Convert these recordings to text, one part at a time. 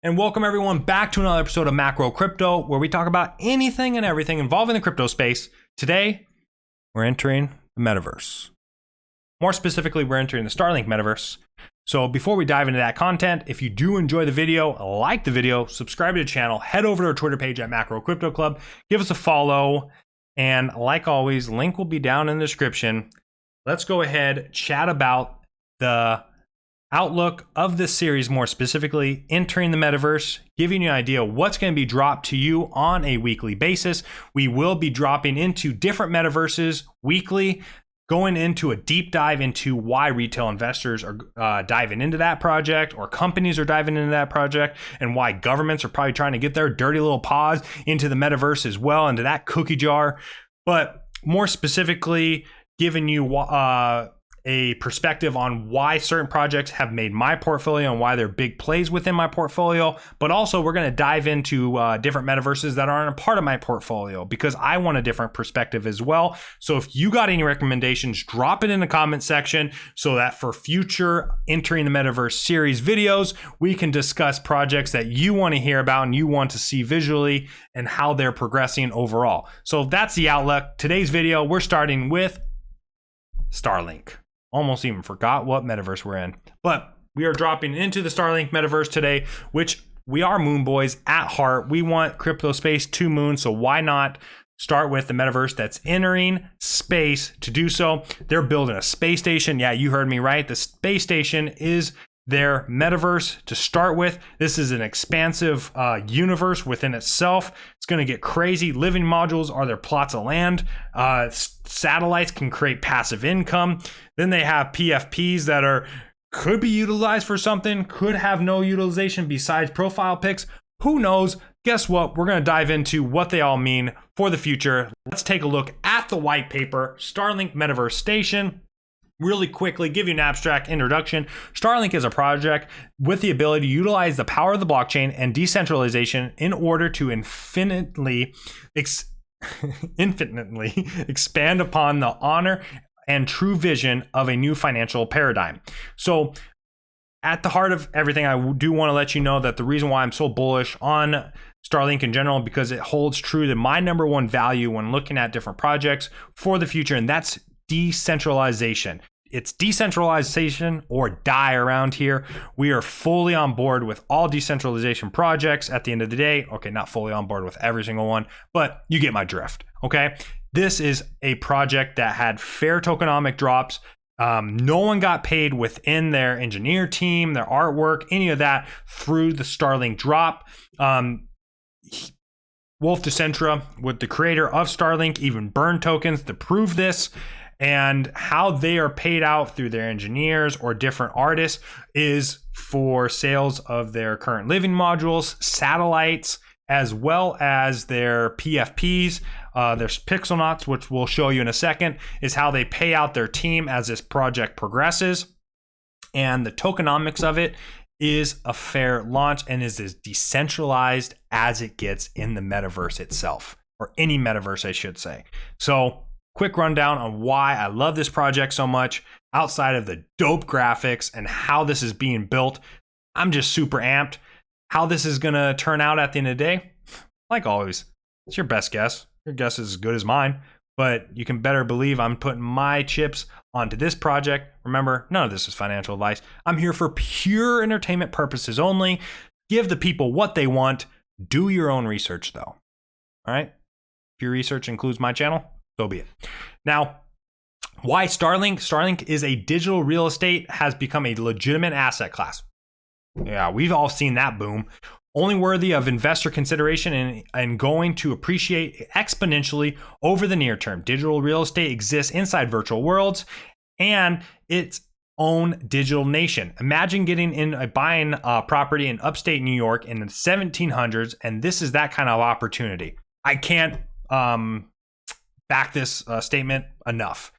And welcome everyone back to another episode of Macro Crypto, where we talk about anything and everything involving the crypto space. Today, we're entering the Metaverse. More specifically, we're entering the StarLink Metaverse. So before we dive into that content, if you do enjoy the video, like the video, subscribe to the channel, head over to our Twitter page at Macro Crypto Club, give us a follow, and like always, link will be down in the description. Let's go ahead, chat about the outlook of this series, more specifically entering the metaverse, giving you an idea of what's going to be dropped to you on a weekly basis. We will be dropping into different metaverses weekly, going into a deep dive into why retail investors are diving into that project, or companies are diving into that project, and why governments are probably trying to get their dirty little paws into the metaverse as well, into that cookie jar. But more specifically, giving you a perspective on why certain projects have made my portfolio and why they're big plays within my portfolio. But also we're going to dive into different metaverses that aren't a part of my portfolio, because I want a different perspective as well. So if you got any recommendations, drop it in the comment section so that for future entering the metaverse series videos, we can discuss projects that you want to hear about and you want to see visually and how they're progressing overall. So that's the outlook. Today's video, we're starting with StarLink. Almost even forgot what metaverse we're in. But we are dropping into the StarLink metaverse today, which we are moon boys at heart. We want crypto space to moon, so why not start with the metaverse that's entering space to do so? They're building a space station. Yeah, you heard me right. The space station is their metaverse to start with. This is an expansive universe within itself. It's going to get crazy. Living modules are their plots of land. Satellites can create passive income. Then they have PFPs that could be utilized for something, could have no utilization besides profile pics. Who knows? Guess what? We're going to dive into what they all mean for the future. Let's take a look at the white paper, StarLink Metaverse Station. Really quickly, give you an abstract introduction. StarLink is a project with the ability to utilize the power of the blockchain and decentralization in order to infinitely expand upon the honor and true vision of a new financial paradigm. So at the heart of everything, I do want to let you know that the reason why I'm so bullish on StarLink in general, because it holds true to my number one value when looking at different projects for the future, and that's decentralization. It's decentralization or die around here. We are fully on board with all decentralization projects at the end of the day. Okay, not fully on board with every single one, but you get my drift, okay? This is a project that had fair tokenomic drops. No one got paid within their engineer team, their artwork, any of that through the StarLink drop. Wolf Decentra, with the creator of StarLink, even burned tokens to prove this. And how they are paid out through their engineers or different artists is for sales of their current living modules, satellites, as well as their PFPs. There's Pixelnauts, which we'll show you in a second, is how they pay out their team as this project progresses. And the tokenomics of it is a fair launch and is as decentralized as it gets in the metaverse itself, or any metaverse, I should say. So quick rundown on why I love this project so much. Outside of the dope graphics and how this is being built, I'm just super amped. How this is going to turn out at the end of the day, like always, it's your best guess. Your guess is as good as mine, but you can better believe I'm putting my chips onto this project. Remember, none of this is financial advice. I'm here for pure entertainment purposes only. Give the people what they want. Do your own research, though. All right? If your research includes my channel, so be it. Now, why StarLink? StarLink is a digital real estate, has become a legitimate asset class. Yeah, we've all seen that boom. Only worthy of investor consideration and going to appreciate exponentially over the near term. Digital real estate exists inside virtual worlds and its own digital nation. Imagine buying a property in upstate New York in the 1700s, and this is that kind of opportunity. I can't back this statement enough.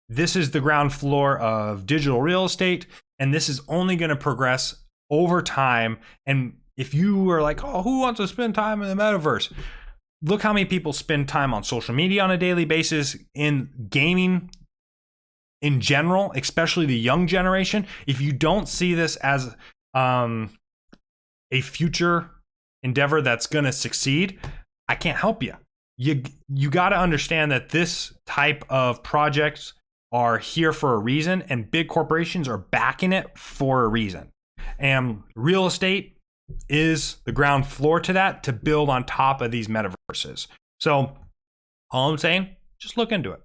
This is the ground floor of digital real estate, and this is only going to progress over time. And if you are like, oh, who wants to spend time in the metaverse? Look how many people spend time on social media on a daily basis, in gaming in general, especially the young generation. If you don't see this as a future endeavor that's going to succeed, I can't help you. You got to understand that this type of projects are here for a reason, and big corporations are backing it for a reason. And real estate is the ground floor to that, to build on top of these metaverses. So all I'm saying, just look into it.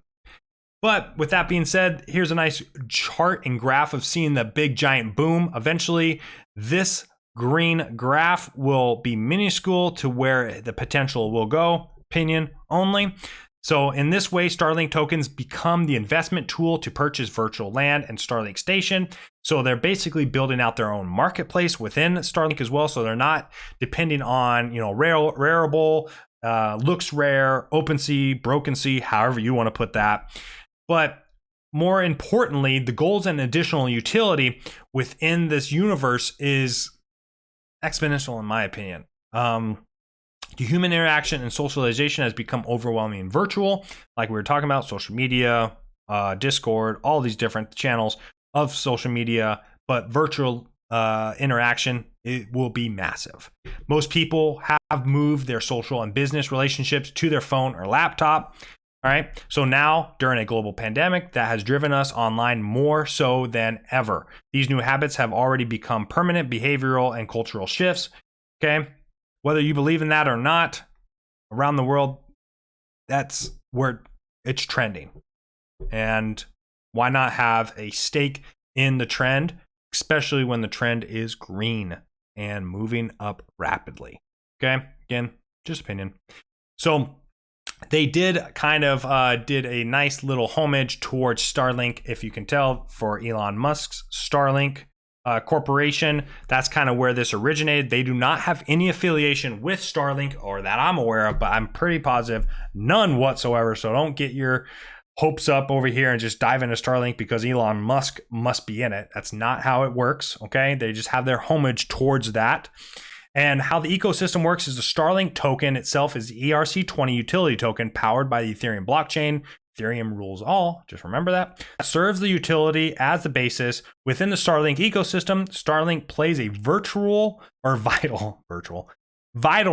But with that being said, here's a nice chart and graph of seeing the big giant boom. Eventually, this green graph will be minuscule to where the potential will go, opinion only. So in this way, StarLink tokens become the investment tool to purchase virtual land and StarLink station. So they're basically building out their own marketplace within StarLink as well. So they're not depending on, Rarible, looks rare, OpenSea, BrokenSea, however you want to put that. But more importantly, the goals and additional utility within this universe is exponential, in my opinion. Human interaction and socialization has become overwhelming and virtual, like we were talking about, social media, Discord, all these different channels of social media, but virtual interaction, it will be massive. Most people have moved their social and business relationships to their phone or laptop. All right. So now, during a global pandemic that has driven us online more so than ever, these new habits have already become permanent behavioral and cultural shifts. Okay. Whether you believe in that or not, around the world, that's where it's trending. And why not have a stake in the trend, especially when the trend is green and moving up rapidly? Okay. Again, just opinion. So they did kind of did a nice little homage towards StarLink, if you can tell, for Elon Musk's StarLink corporation. That's kind of where this originated. They do not have any affiliation with StarLink, or that I'm aware of, but I'm pretty positive none whatsoever. So don't get your hopes up over here and just dive into StarLink because Elon Musk must be in it. That's not how it works. Okay. They just have their homage towards that. And how the ecosystem works is the StarLink token itself is the ERC20 utility token powered by the Ethereum blockchain. Ethereum rules all, just remember that. It serves the utility as the basis. Within the StarLink ecosystem, StarLink plays a vital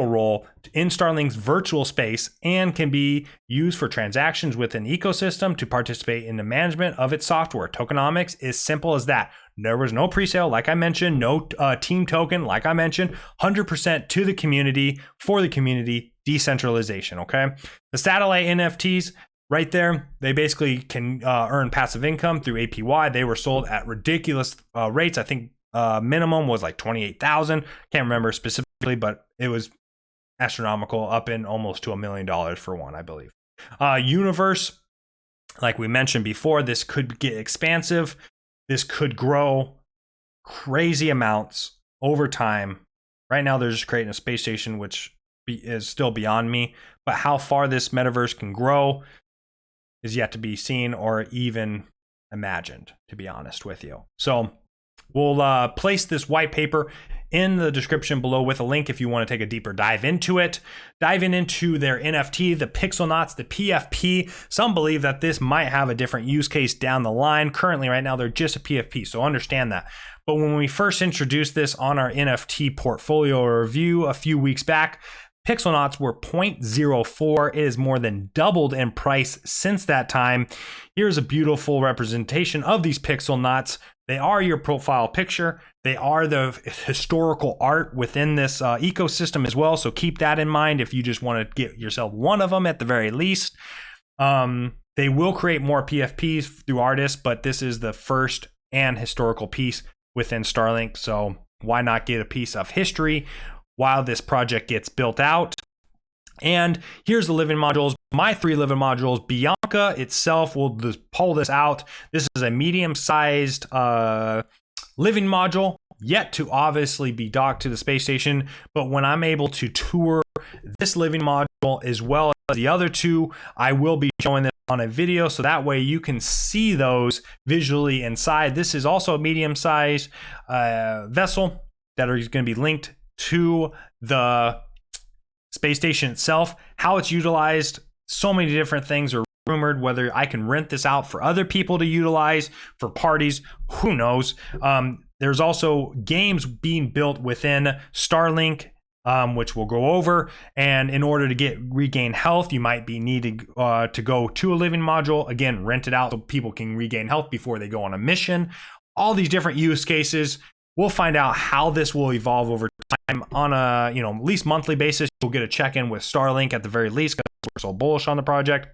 role in Starlink's virtual space and can be used for transactions within the ecosystem to participate in the management of its software. Tokenomics is simple as that. There was no pre-sale, like I mentioned, no team token, like I mentioned, 100% to the community, for the community, decentralization, okay? The satellite NFTs, right there, they basically can earn passive income through APY. They were sold at ridiculous rates. I think minimum was like 28,000. Can't remember specifically, but it was astronomical, up in almost to $1 million for one, I believe. Universe, like we mentioned before, this could get expansive. This could grow crazy amounts over time. Right now, they're just creating a space station, which is still beyond me. But how far this metaverse can grow is yet to be seen or even imagined, to be honest with you. So we'll place this white paper in the description below with a link if you want to take a deeper dive into it. Diving into their NFT, the Pixelnauts, the PFP. Some believe that this might have a different use case down the line. Currently, right now, they're just a PFP, so understand that. But when we first introduced this on our NFT portfolio review a few weeks back, Pixelnauts were 0.04. It has more than doubled in price since that time. Here's a beautiful representation of these Pixelnauts. They are your profile picture. They are the historical art within this ecosystem as well. So keep that in mind if you just want to get yourself one of them at the very least. They will create more PFPs through artists, but this is the first and historical piece within StarLink. So why not get a piece of history while this project gets built out? And here's the living modules. My 3 living modules. Bianca itself, will just pull this out. This is a medium-sized living module, yet to obviously be docked to the space station. But when I'm able to tour this living module as well as the other 2, I will be showing this on a video, so that way you can see those visually inside. This is also a medium-sized vessel that is going to be linked to the space station itself. How it's utilized, so many different things are rumored. Whether I can rent this out for other people to utilize for parties, who knows. there's also games being built within StarLink, which we'll go over. And in order to regain health, you might be needing to go to a living module. Again, rent it out so people can regain health before they go on a mission. All these different use cases. We'll find out how this will evolve over time on a at least monthly basis. We'll get a check-in with StarLink at the very least because we're so bullish on the project.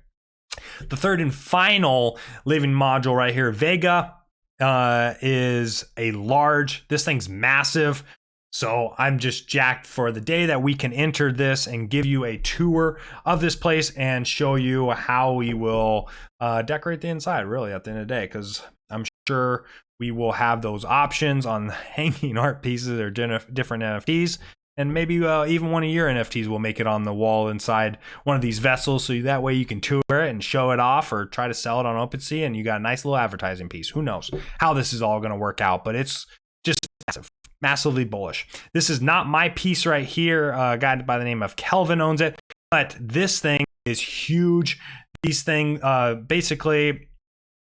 The third and final living module right here, Vega, is this thing's massive. So I'm just jacked for the day that we can enter this and give you a tour of this place and show you how we will decorate the inside, really, at the end of the day, because I'm sure we will have those options on hanging art pieces or different NFTs. And maybe even one of your NFTs will make it on the wall inside one of these vessels. So that way you can tour it and show it off or try to sell it on OpenSea. And you got a nice little advertising piece. Who knows how this is all going to work out. But it's just massive, massively bullish. This is not my piece right here. A guy by the name of Kelvin owns it. But this thing is huge. These things basically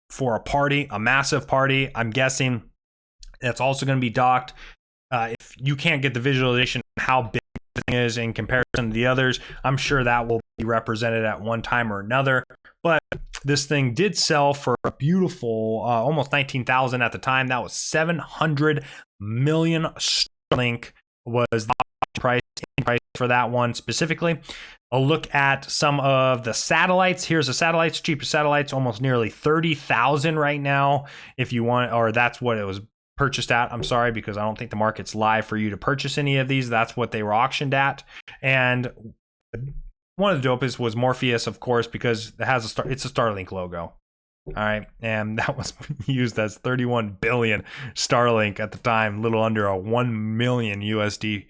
for a party, a massive party, I'm guessing that's also going to be docked. If you can't get the visualization of how big the thing is in comparison to the others, I'm sure that will be represented at one time or another. But this thing did sell for a beautiful almost 19,000 at the time. That was 700 million StarLink was the price for that one specifically. A look at some of the satellites. Here's the satellites, cheapest satellites, almost nearly 30,000 right now. If you want, or that's what it was purchased at. I'm sorry, because I don't think the market's live for you to purchase any of these. That's what they were auctioned at. And one of the dopest was Morpheus, of course, because it has it's a StarLink logo. All right, and that was used as 31 billion StarLink at the time, a little under a 1 million USD.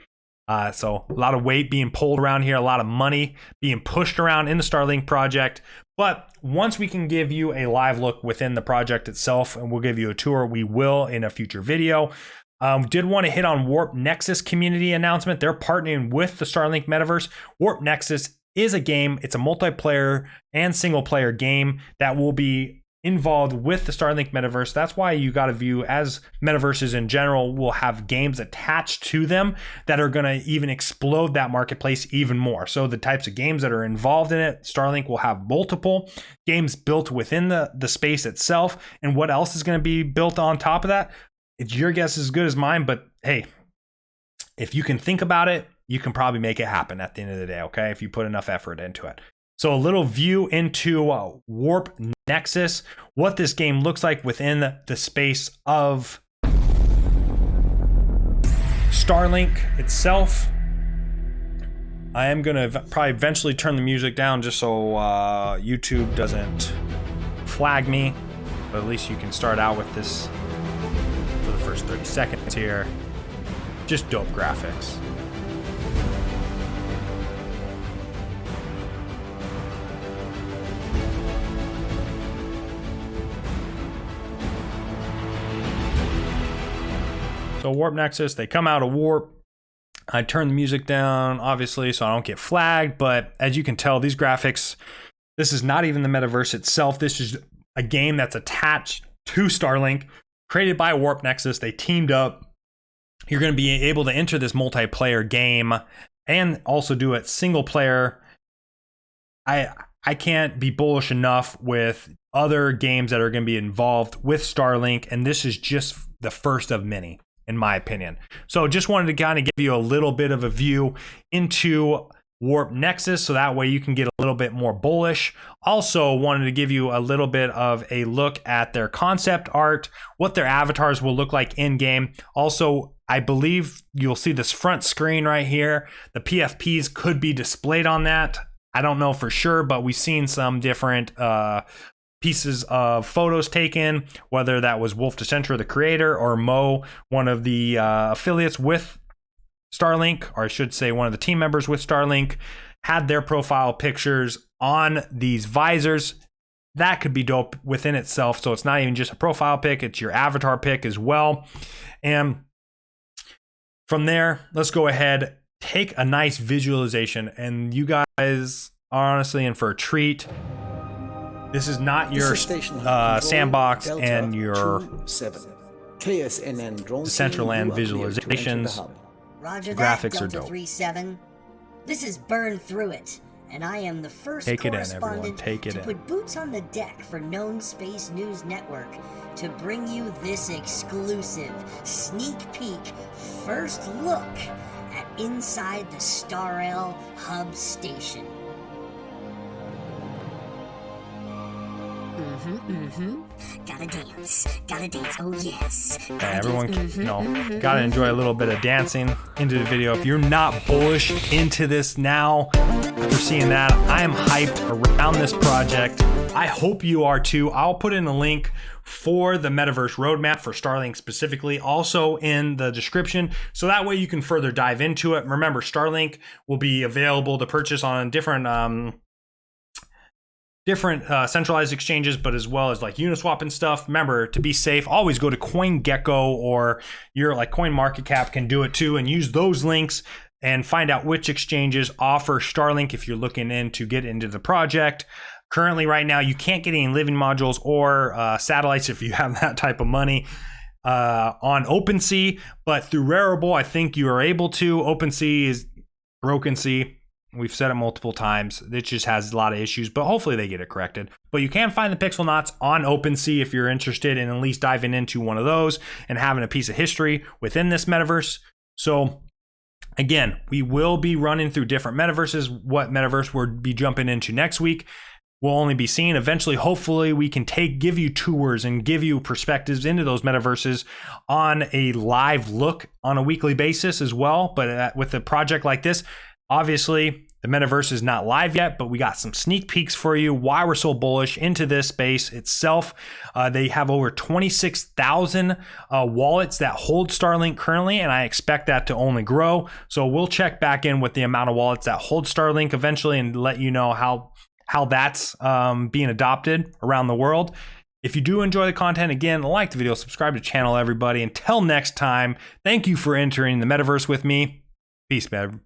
So a lot of weight being pulled around here, a lot of money being pushed around in the StarLink project. But once we can give you a live look within the project itself, and we'll give you a tour, we will in a future video. Did want to hit on Warp Nexus community announcement. They're partnering with the StarLink Metaverse. Warp Nexus is a game. It's a multiplayer and single player game that will be involved with the StarLink Metaverse. That's why you got to view as metaverses in general will have games attached to them that are going to even explode that marketplace even more. So the types of games that are involved in it, StarLink will have multiple games built within the space itself. And what else is going to be built on top of that? It's your guess as good as mine, but hey, if you can think about it, you can probably make it happen at the end of the day, okay? If you put enough effort into it. So a little view into Warp Nexus, what this game looks like within the space of StarLink itself. I am going to probably eventually turn the music down just so YouTube doesn't flag me. But at least you can start out with this for the first 30 seconds here. Just dope graphics. So Warp Nexus, they come out of Warp. I turn the music down, obviously, so I don't get flagged. But as you can tell, these graphics, this is not even the metaverse itself. This is a game that's attached to StarLink, created by Warp Nexus. They teamed up. You're going to be able to enter this multiplayer game and also do it single player. I can't be bullish enough with other games that are going to be involved with StarLink, and this is just the first of many, in my opinion. So just wanted to kind of give you a little bit of a view into Warp Nexus, so that way you can get a little bit more bullish. Also wanted to give you a little bit of a look at their concept art, what their avatars will look like in game. Also, I believe you'll see this front screen right here. The PFPs could be displayed on that. I don't know for sure, but we've seen some different pieces of photos taken, whether that was Wolf Decentraland, the creator, or Mo, one of the affiliates with StarLink, or I should say one of the team members with StarLink, had their profile pictures on these visors. That could be dope within itself. So it's not even just a profile pic, it's your avatar pic as well. And from there, let's go ahead, take a nice visualization, and you guys are honestly in for a treat. This is not your sandbox and your Decentraland visualizations. Roger The graphics are Delta dope. 37. This is Burn Through It, and I am the first Take it in, correspondent everyone. Take it to in. put boots on the deck for Known Space News Network to bring you this exclusive sneak peek first look at inside the StarL hub station. Gotta dance, oh yes. Yeah, everyone, gotta enjoy a little bit of dancing into the video. If you're not bullish into this now, after seeing that, I am hyped around this project. I hope you are too. I'll put in a link for the Metaverse roadmap for StarLink specifically, also in the description, so that way you can further dive into it. Remember, StarLink will be available to purchase on different centralized exchanges, but as well as like Uniswap and stuff. Remember, to be safe, always go to CoinGecko, or your like CoinMarketCap can do it too, and use those links and find out which exchanges offer StarLink if you're looking in to get into the project. Currently, right now, you can't get any living modules or satellites if you have that type of money on OpenSea, but through Rarible, I think you are able to. OpenSea is broken sea. We've said it multiple times. It just has a lot of issues, but hopefully they get it corrected. But you can find the Pixel Knots on OpenSea if you're interested in at least diving into one of those and having a piece of history within this metaverse. So again, we will be running through different metaverses. What metaverse we'll be jumping into next week, we'll only be seeing. Eventually, hopefully, we can give you tours and give you perspectives into those metaverses on a live look on a weekly basis as well. But with a project like this, obviously, the metaverse is not live yet, but we got some sneak peeks for you why we're so bullish into this space itself. They have over 26,000 wallets that hold StarLink currently, and I expect that to only grow. So we'll check back in with the amount of wallets that hold StarLink eventually and let you know how that's being adopted around the world. If you do enjoy the content, again, like the video, subscribe to the channel, everybody. Until next time, thank you for entering the metaverse with me. Peace, man.